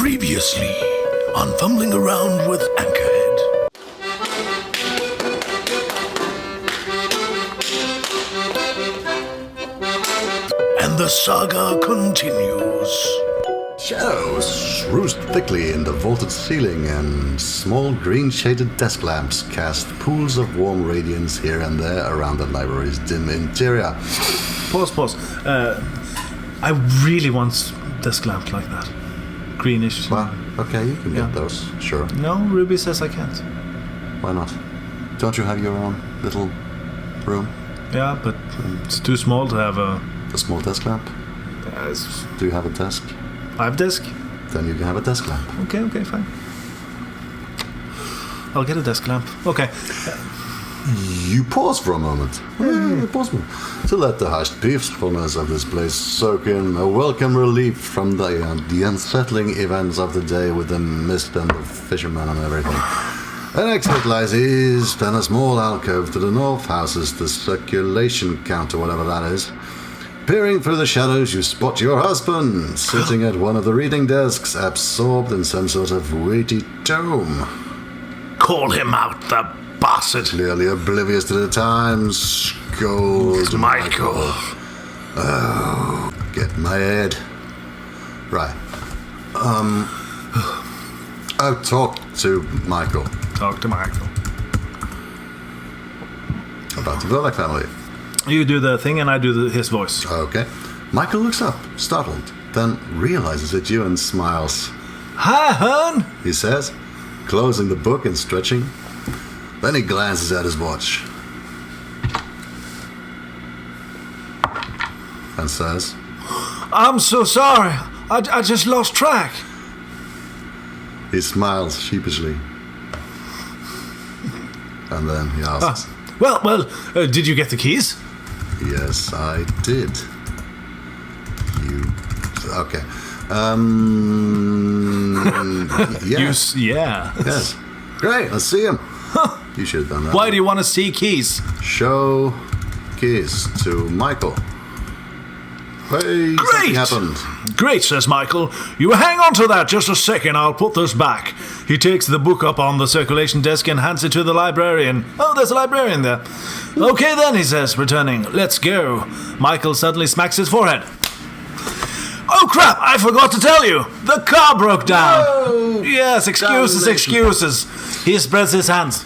Previously on Fumbling Around with Anchorhead. And the saga continues. Shadows roost thickly in the vaulted ceiling, and small green-shaded desk lamps cast pools of warm radiance here and there around the library's dim interior. Pause. I really want desk lamp like that. Greenish. Well, okay, you can get those, sure. No, Ruby says I can't. Why not? Don't you have your own little room? Yeah, but it's too small to have a... A small desk lamp? Do you have a desk? I have desk. Then you can have a desk lamp. Okay, fine. I'll get a desk lamp. Okay. You pause for a moment. Pause to let the hushed peacefulness of this place soak in, a welcome relief from the unsettling events of the day with the mist and the fishermen and everything. An exit lies east, and a small alcove to the north houses the circulation counter, whatever that is. Peering through the shadows, you spot your husband, sitting at one of the reading desks, absorbed in some sort of weighty tome. Call him out, the bastard. Clearly oblivious to the times, scold Michael. Oh, get my head. Right. I'll talk to Michael. Talk to Michael. About the Verlac family. You do the thing and I do his voice. Okay. Michael looks up, startled, then realizes it's you and smiles. Hi, hon! He says, closing the book and stretching. Then he glances at his watch. And says, I'm so sorry. I just lost track. He smiles sheepishly. And then he asks, Well, did you get the keys? Yes, I did. Okay. Yes. Yeah. Yes. Great, let's see him. You should have done that. Why do you want to see keys? Show keys to Michael. Hey, something happened. Great, says Michael. You hang on to that just a second, I'll put this back. He takes the book up on the circulation desk and hands it to the librarian. Oh, there's a librarian there. Okay then, he says, returning. Let's go. Michael suddenly smacks his forehead. Oh crap, I forgot to tell you. The car broke down. Whoa. Yes, excuses. He spreads his hands.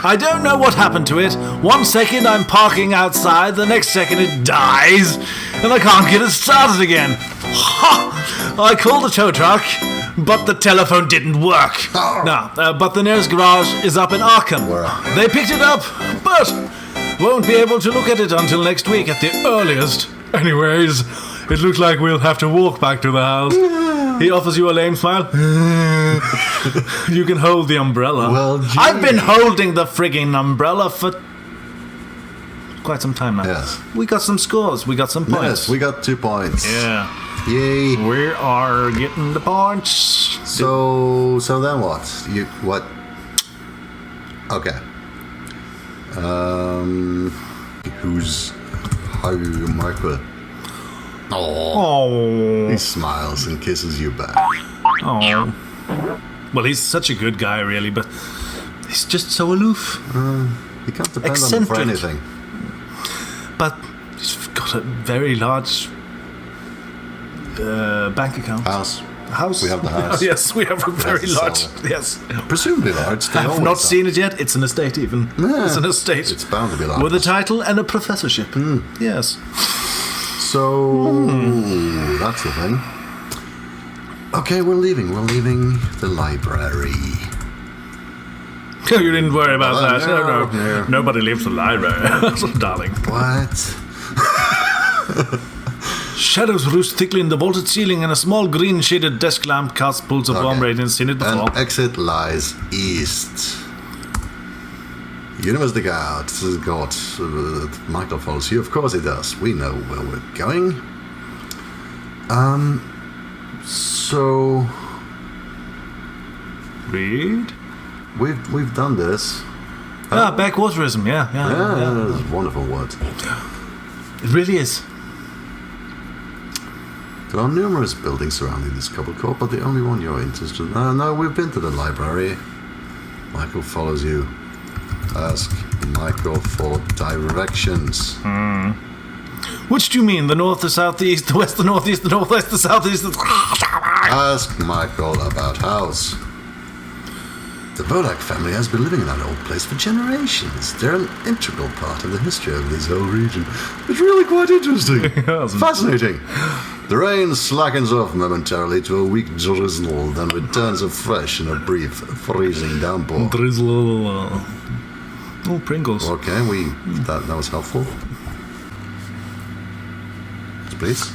I don't know what happened to it. 1 second I'm parking outside, the next second it dies, and I can't get it started again. Ha! I called the tow truck, but the telephone didn't work. But the nearest garage is up in Arkham. They picked it up, but won't be able to look at it until next week at the earliest. Anyways, it looks like we'll have to walk back to the house. He offers you a lame smile. You can hold the umbrella. Well, gee. I've been holding the frigging umbrella for quite some time now. Yes. We got some scores. We got some points. Yes, we got 2 points. Yeah. Yay. We are getting the points. So then what? What? Okay. How Michael? Oh. He smiles and kisses you back. Oh. Well, he's such a good guy, really, but he's just so aloof. You can't depend on him for Eccentric. anything. But he's got a very large bank account. House. House? We have the house. Yes, we have a very That's large. solid. Yes. Presumably large. I have not seen it yet. It's an estate, even. Yeah. It's an estate. It's bound to be large. With a title and a professorship. Yes. So that's the thing. Okay, we're leaving. We're leaving the library. You didn't worry about that. No. Nobody leaves the library, darling. What? Shadows roost thickly in the vaulted ceiling, and a small green-shaded desk lamp casts pools of warm radiance. Seen it before. An exit lies east. University guard, Michael follows you. Of course he does. We know where we're going. So Read. we've done this. Backwaterism. Yeah. That's a wonderful word. It really is. There are numerous buildings surrounding this cobble court, but the only one you're interested in... No, we've been to the library. Michael follows you. Ask Michael for directions. Which do you mean? The north, the south, the east, the west, the northeast, the northwest, the southeast, the... Ask Michael about house. The Bolak family has been living in that old place for generations. They're an integral part of the history of this whole region. It's really quite interesting. Fascinating. The rain slackens off momentarily to a weak drizzle, then returns afresh in a brief, freezing downpour. Drizzle. Oh, Pringles. Okay, that was helpful. Please.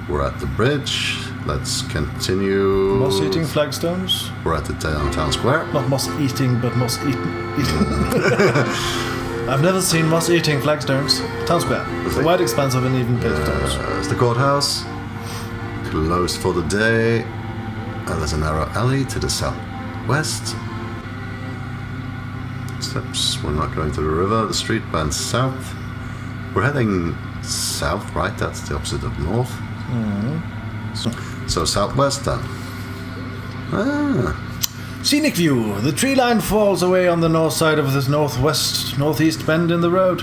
We're at the bridge. Let's continue. Moss-eating flagstones? We're at the town square. Not moss-eating, but moss-eating. I've never seen moss-eating flagstones. Town square. A wide expanse of uneven paved stones. It's the courthouse. Closed for the day. There's a narrow alley to the southwest. Steps. We're not going to the river. The street bends south. We're heading south, right? That's the opposite of north. So southwest then. Scenic view. The tree line falls away on the north side of this northeast bend in the road,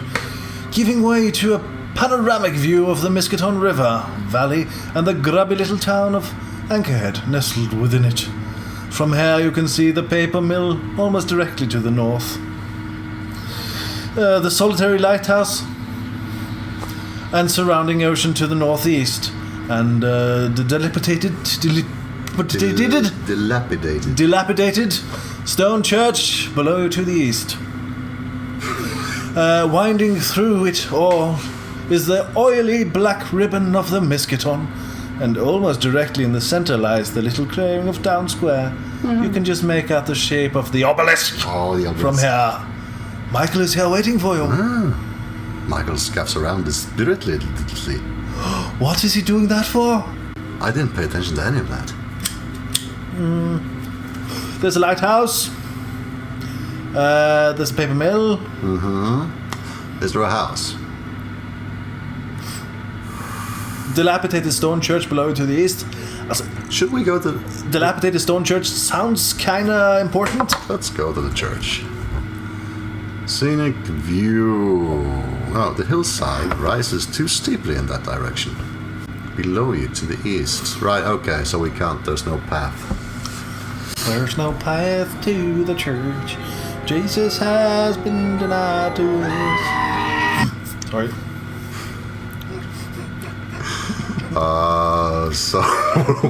giving way to a panoramic view of the Miskaton River valley and the grubby little town of Anchorhead nestled within it. From here you can see the paper mill almost directly to the north. The solitary lighthouse and surrounding ocean to the northeast, and the dilapidated stone church below to the east. Winding through it all is the oily black ribbon of the Miskaton, and almost directly in the center lies the little clearing of Town Square. You can just make out the shape of the obelisk, from here. Michael is here waiting for you. Michael scuffs around desperately. What is he doing that for? I didn't pay attention to any of that. There's a lighthouse. There's a paper mill. Is there a house? Dilapidated stone church below to the east. Should we go to... Dilapidated stone church sounds kinda important. Let's go to the church. Scenic view. Oh, the hillside rises too steeply in that direction. Below you to the east. Right, okay, so we can't, there's no path. There's no path to the church. Jesus has been denied to us. Sorry. So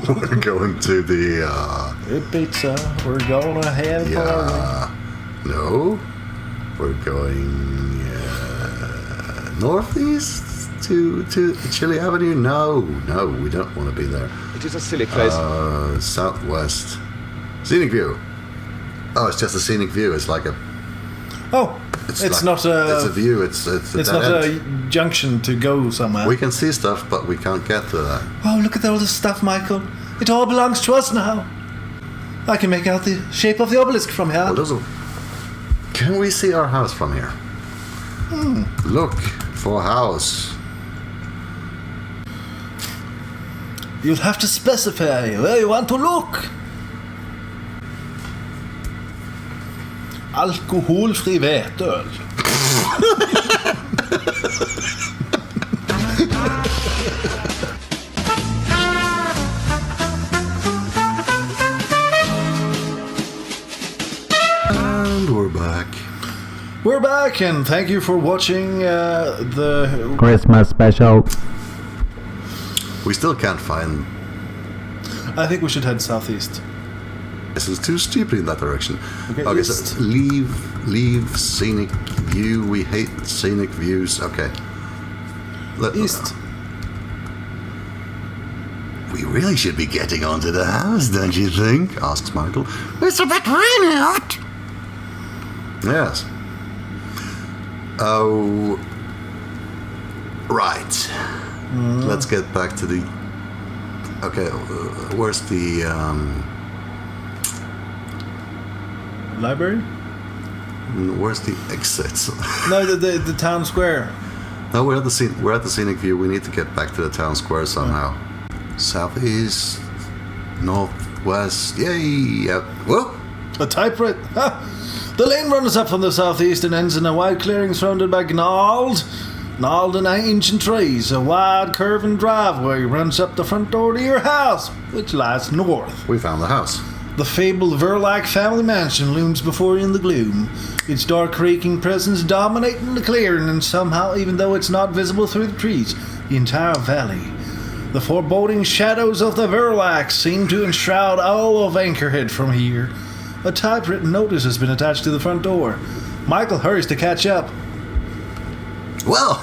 we're going to the Pizza. We're going ahead. No, we're going northeast to Chile Avenue. No, we don't want to be there. It is a silly place. Southwest. Scenic view. Oh, it's just a scenic view. It's like a. Oh, it's not a. It's a view. It's not a junction to go somewhere. We can see stuff, but we can't get to that. Oh, look at all this stuff, Michael. It all belongs to us now. I can make out the shape of the obelisk from here. Well, can we see our house from here? Look for house. You'll have to specify where you want to look. Alkoholfri veteöl. And we're back. We're back, and thank you for watching the Christmas special. We still can't find. I think we should head southeast. This is too steeply in that direction. Okay, east. so leave scenic view. We hate scenic views. Okay. East. We really should be getting onto the house, don't you think? Asks Michael. It's a bit rainy out. Yes. Oh. Right. Let's get back to the. Okay, where's the Library? Where's the exit? No, the town square. No, we're at the scenic view. We need to get back to the town square somehow. Southeast, northwest. Yay! Yep. Whoa! A typewriter. The lane runs up from the southeast and ends in a wide clearing surrounded by gnarled and ancient trees. A wide curving driveway runs up the front door to your house, which lies north. We found the house. The fabled Verlac family mansion looms before you in the gloom, its dark creaking presence dominating the clearing, and somehow, even though it's not visible through the trees, the entire valley. The foreboding shadows of the Verlac seem to enshroud all of Anchorhead from here. A typewritten notice has been attached to the front door. Michael hurries to catch up. Well,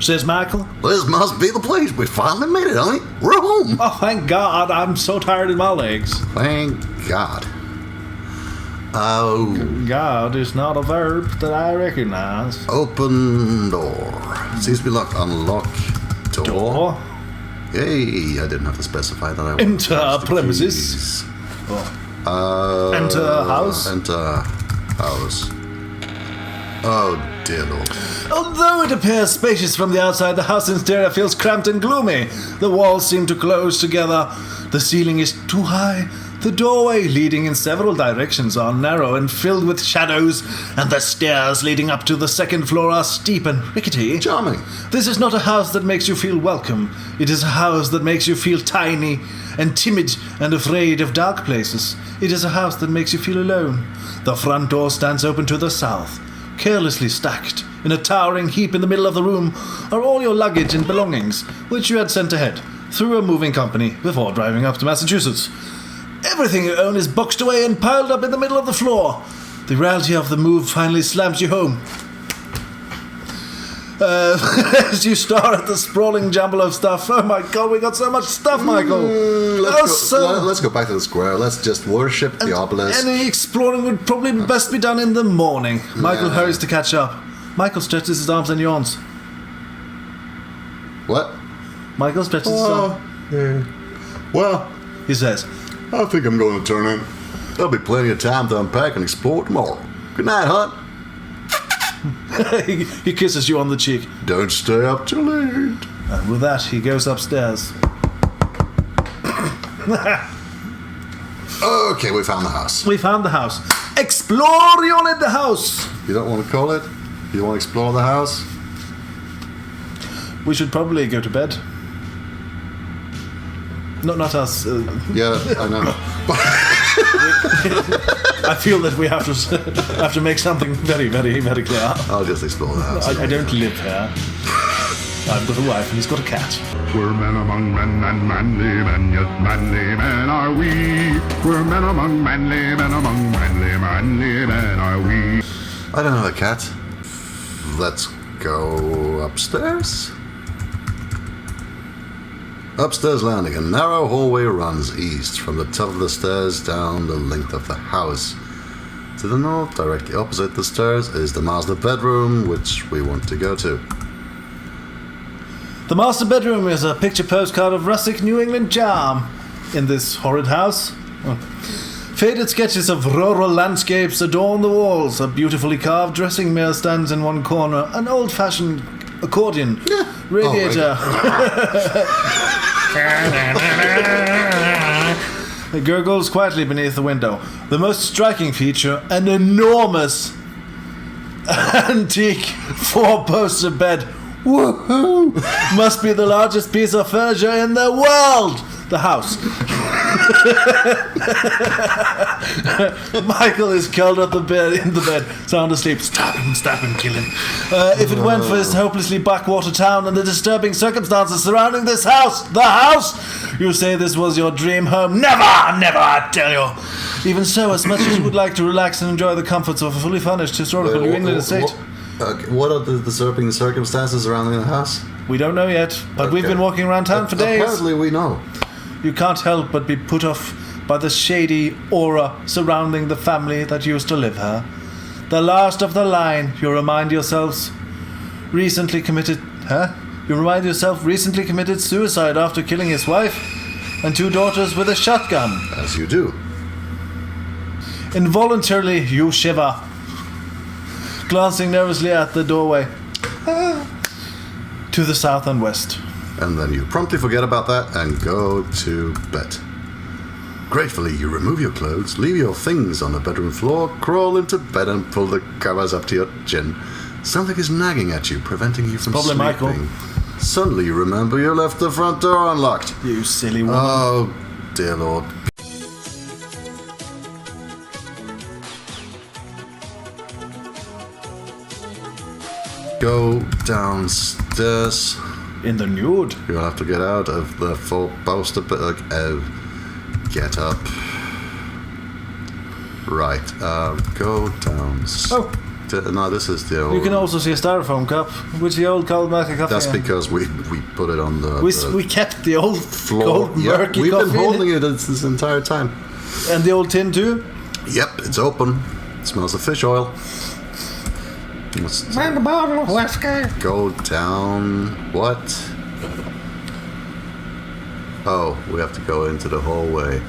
Says Michael. this must be the place. We finally made it, honey. We're home. Oh, thank God. I'm so tired in my legs. Thank God. Oh, God is not a verb that I recognize. open door. Seems to be locked. Unlock door. Door. Yay! I didn't have to specify that. I Enter wanted the premises. keys. Enter house. Enter house. Oh dear Lord. Although it appears spacious from the outside, the house interior feels cramped and gloomy. The walls seem to close together. The ceiling is too high. The doorway leading in several directions are narrow and filled with shadows, and the stairs leading up to the second floor are steep and rickety. Charming. This is not a house that makes you feel welcome. It is a house that makes you feel tiny and timid and afraid of dark places. It is a house that makes you feel alone. The front door stands open to the south. Carelessly stacked in a towering heap in the middle of the room are all your luggage and belongings, which you had sent ahead through a moving company before driving up to Massachusetts. Everything you own is boxed away and piled up in the middle of the floor. The reality of the move finally slams you home. As you stare at the sprawling jumble of stuff. Oh my God, we got so much stuff, Michael. Let's go back to the square. Let's just worship the obelisk. Any exploring would probably best be done in the morning. Michael hurries to catch up. Michael stretches his arms and yawns. What? Michael stretches his arms. Well, He says, I think I'm going to turn in. There'll be plenty of time to unpack and explore tomorrow. Good night, Hunt. he kisses you on the cheek. Don't stay up too late. And with that, he goes upstairs. Okay, we found the house. We found the house. Explorion in the house! You don't want to call it? You want to explore the house? We should probably go to bed. No, not us. Yeah, I know. I feel that we have to make something very, very, very clear. I'll just explore the house. I don't live here. I've got a wife and he's got a cat. We're men among men and manly men, yet manly men are we. We're men among manly men among manly men are we. I don't have a cat. Let's go upstairs. Upstairs landing, a narrow hallway runs east from the top of the stairs down the length of the house. To the north, directly opposite the stairs, is the master bedroom, which we want to go to. The master bedroom is a picture postcard of rustic New England charm. In this horrid house, faded sketches of rural landscapes adorn the walls. A beautifully carved dressing mirror stands in one corner. An old-fashioned accordion radiator. It gurgles quietly beneath the window. The most striking feature, an enormous antique four-poster bed. Woohoo! Must be the largest piece of furniture in the world. The house. Michael is curled up in the bed, sound asleep. Stab him, kill him. If it weren't for this hopelessly backwater town and the disturbing circumstances surrounding this house, the house, you say this was your dream home. Never, I tell you. Even so, as much as you would like to relax and enjoy the comforts of a fully furnished historical New England estate. What are the disturbing circumstances surrounding the house? We don't know yet, but we've been walking around town for days. Apparently we know. You can't help but be put off by the shady aura surrounding the family that used to live here. The last of the line, you remind yourself recently committed suicide after killing his wife and 2 daughters with a shotgun. As you do. Involuntarily, you shiver. glancing nervously at the doorway. To the south and west. And then you promptly forget about that and go to bed. Gratefully, you remove your clothes, leave your things on the bedroom floor, crawl into bed and pull the covers up to your chin. Something is nagging at you, preventing you from probably sleeping. Michael. Suddenly you remember you left the front door unlocked. You silly woman. Oh, dear Lord. Go downstairs. In the nude. You'll have to get out of the four-poster get up. Right, go downstairs. Oh. No, this is the old... You can also see a styrofoam cup, which the old cold murky coffee. That's because we put it on the We kept the old floor. cold murky We've coffee been in holding it this entire time. And the old tin too? Yep, it's open. It smells of fish oil. And a bottle of whiskey. Go down... What? Oh, we have to go into the hallway.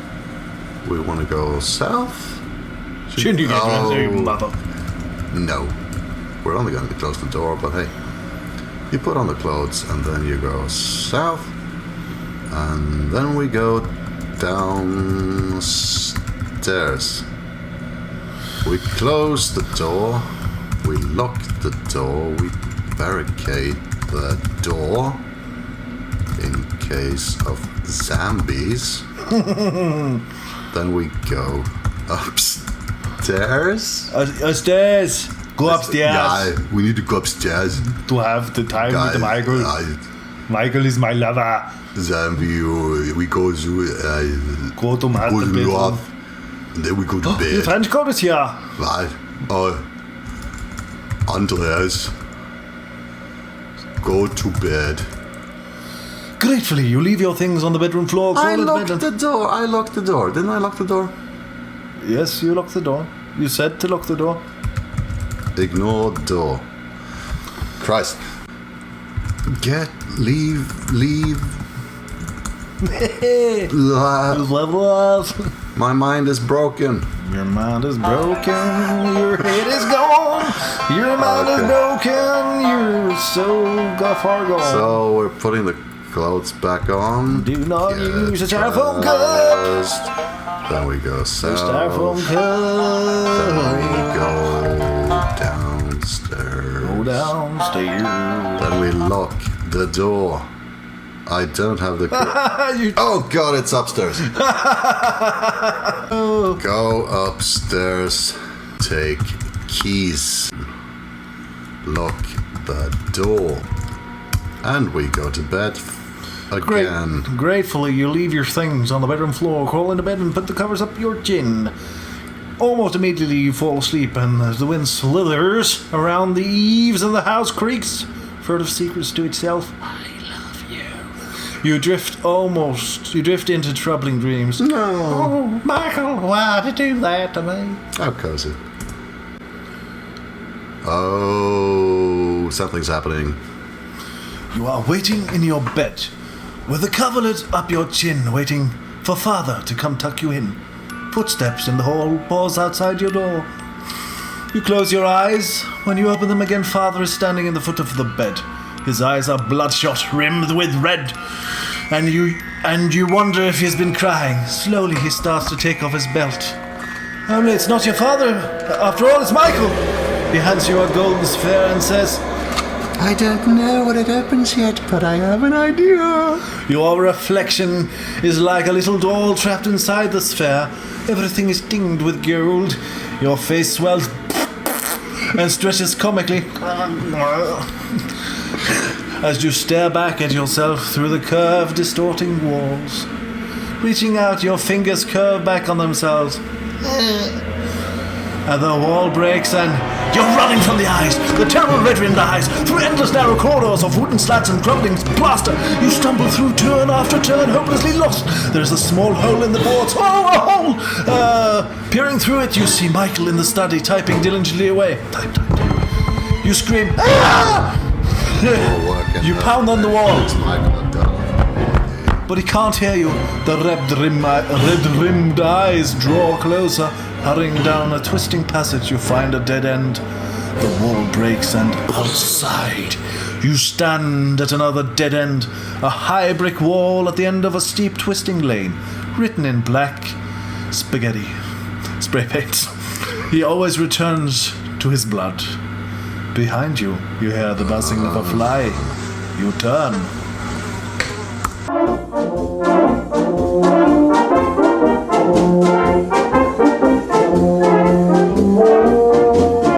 We want to go south? Shouldn't you get your mother? No. We're only going to close the door, but hey. You put on the clothes and then you go south. And then we go downstairs. We close the door. We lock the door. We barricade the door in case of zombies. Then we go upstairs. Upstairs. Go upstairs. Yeah, we need to go upstairs. To have the time with Michael. Michael is my lover. Zombie, we go to Go to master go to bedroom. north, and then we go to The bed. French code is here. Right. Andreas, go to bed. Gratefully, you leave your things on the bedroom floor. I crawl into locked bed the door. I locked the door. Didn't I lock the door? Yes, you locked the door. You said to lock the door. Ignore door. Christ. Leave. Level up. My mind is broken. Your mind is broken. Your head is gone. Your mind is broken. You're so far gone. So we're putting the clothes back on. Do not Get use a styrofoam cup. dressed. Then we go south. Styrofoam Then we cup. go downstairs. Go downstairs. Then we lock the door. I don't have the... You Oh God, it's upstairs. Go upstairs. Take keys. Lock the door. And we go to bed again. Gratefully, you leave your things on the bedroom floor, crawl into bed, and put the covers up your chin. Almost immediately, you fall asleep, and as the wind slithers around the eaves and the house creaks, furtive secrets to itself. I love you. You drift into troubling dreams. No. Oh, Michael, why did you do that to me? How cozy. Oh, something's happening. You are waiting in your bed, with the coverlet up your chin, waiting for Father to come tuck you in. Footsteps in the hall, pause outside your door. You close your eyes. When you open them again, Father is standing in the foot of the bed. His eyes are bloodshot, rimmed with red. And you wonder if he's been crying. Slowly he starts to take off his belt. Only it's not your father. After all, it's Michael. He hands you a golden sphere and says, I don't know what it opens yet, but I have an idea. your reflection is like a little doll trapped inside the sphere. Everything is tinged with gold. Your face swells and stretches comically as you stare back at yourself through the curved, distorting walls. Reaching out, your fingers curve back on themselves. And the wall breaks and you're running from the eyes, the terrible red-rimmed eyes, through endless narrow corridors of wooden slats and crumbling plaster. You stumble through turn after turn, hopelessly lost. There's a small hole in the boards. Oh, a hole! Peering through it, you see Michael in the study, typing diligently away. Type. You scream, ah! You pound on the wall, but he can't hear you. The red-rimmed eyes draw closer. Hurrying down a twisting passage, you find a dead end. The wall breaks and outside you stand at another dead end, a high brick wall at the end of a steep twisting lane, written in black spaghetti spray paint. He always returns to his blood. Behind you, you hear the buzzing of a fly. You turn.